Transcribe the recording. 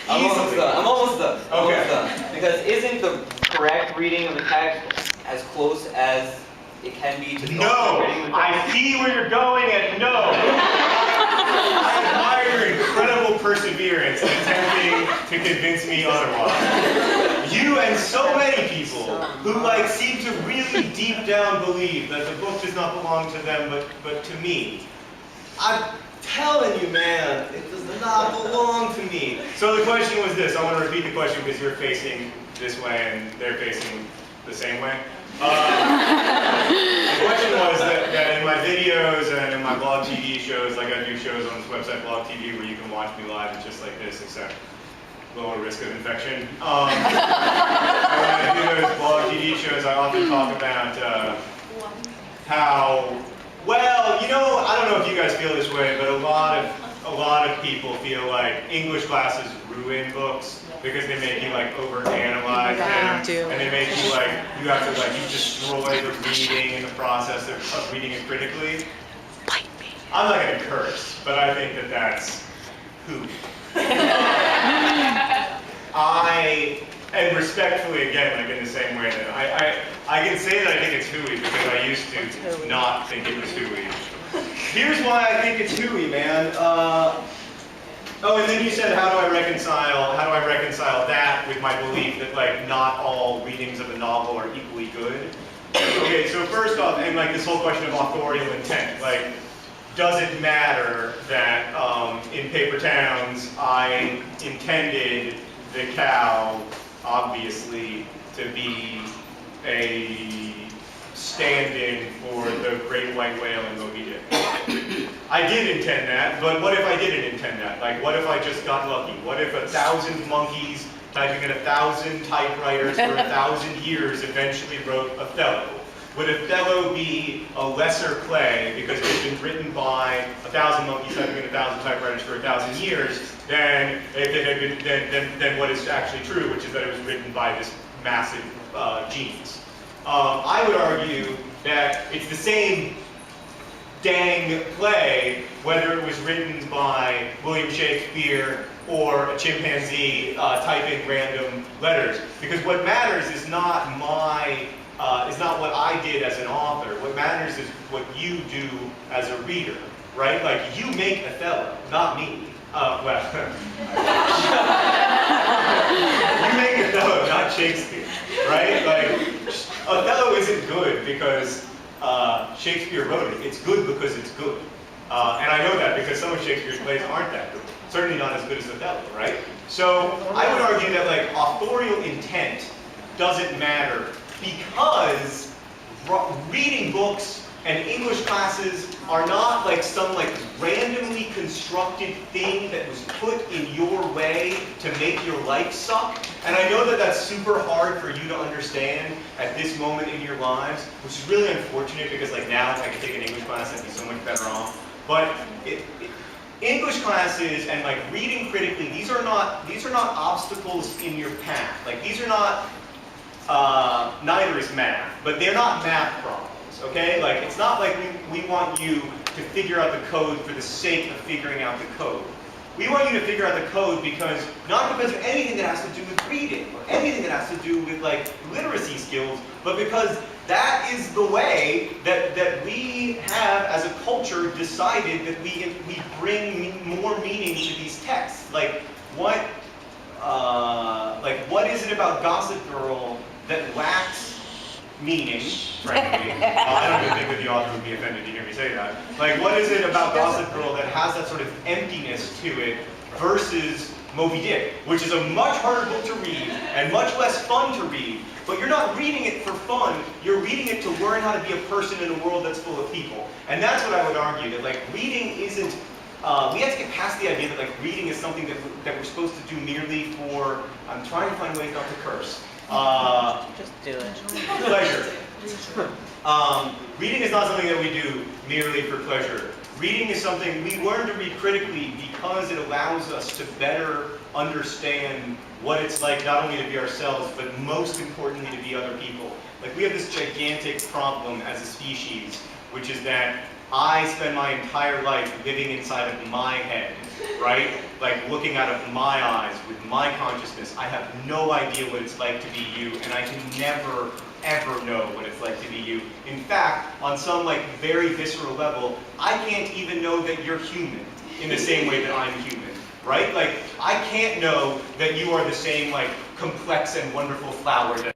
I'm almost done. I'm almost done. I'm Okay. almost done. Because isn't the correct reading of the text as close as it can be to the No! alternate reading of the text? I see where you're going, and no! I admire your incredible perseverance in attempting to convince me otherwise. You and so many people who seem to really deep down believe that the book does not belong to them but to me. I'm telling you, man, it does not belong to me. So the question was this. I want to repeat the question because you're facing this way and they're facing the same way. The question was that in my videos and in my blog TV shows, like I do shows on this website, Blog TV, where you can watch me live, it's just like this, except lower risk of infection. And when I do those blog TV shows, I often talk about how, well, you know, I don't know if you guys feel this way, but a lot of people feel like English classes ruin books because they make you overanalyze them, and they make you you have to you destroy the reading in the process of reading it critically. I'm not going to curse, but I think that that's hooey. And respectfully, again, in the same way that I can say that I think it's hooey because I used to not think it was hooey. Here's why I think it's hooey, man. Oh, and then you said, how do I reconcile that with my belief that not all readings of a novel are equally good? Okay, so first off, and this whole question of authorial intent, does it matter that in Paper Towns I intended the cow, obviously, to be a stand-in for the great white whale in Moby Dick? I did intend that, but what if I didn't intend that? What if I just got lucky? What if 1,000 monkeys typing in 1,000 typewriters for 1,000 years eventually wrote Othello? Would Othello be a lesser play because it had been written by 1,000 monkeys typing in 1,000 typewriters for 1,000 years than if it had been than what is actually true, which is that it was written by this massive genius? I would argue that it's the same dang play whether it was written by William Shakespeare or a chimpanzee typing random letters, because what matters is not what I did as an author. What matters is what you do as a reader, right? You make Othello, not me. You make Othello, not Shakespeare, right? Othello isn't good because Shakespeare wrote it. It's good because it's good. And I know that because some of Shakespeare's plays aren't that good. Certainly not as good as Othello, right? So I would argue that authorial intent doesn't matter because reading books and English classes are not some randomly constructed thing that was put in your way to make your life suck. And I know that that's super hard for you to understand at this moment in your lives, which is really unfortunate because now if I could take an English class, I'd be so much better off. But English classes and reading critically, these are not obstacles in your path. These are not, neither is math, but they're not math problems. Okay, it's not we want you to figure out the code for the sake of figuring out the code. We want you to figure out the code not because of anything that has to do with reading or anything that has to do with literacy skills, but because that is the way that we have, as a culture, decided that we bring more meaning to these texts. What is it about Gossip Girl that lacks meaning, frankly? I don't even think that the author would be offended to hear me say that. What is it about Gossip Girl that has that sort of emptiness to it versus Moby Dick, which is a much harder book to read and much less fun to read, but you're not reading it for fun, you're reading it to learn how to be a person in a world that's full of people. And that's what I would argue, that reading isn't, we have to get past the idea that reading is something that we're supposed to do merely for, I'm trying to find ways not to curse. Just do it. Pleasure. Reading is not something that we do merely for pleasure. Reading is something we learn to read critically because it allows us to better understand what it's like not only to be ourselves, but most importantly to be other people. We have this gigantic problem as a species, which is that I spend my entire life living inside of my head right? Like looking out of my eyes with my consciousness, I have no idea what it's like to be you, and I can never, ever know what it's like to be you. In fact, on some like very visceral level, I can't even know that you're human in the same way that I'm human, right? Like, I can't know that you are the same like complex and wonderful flower that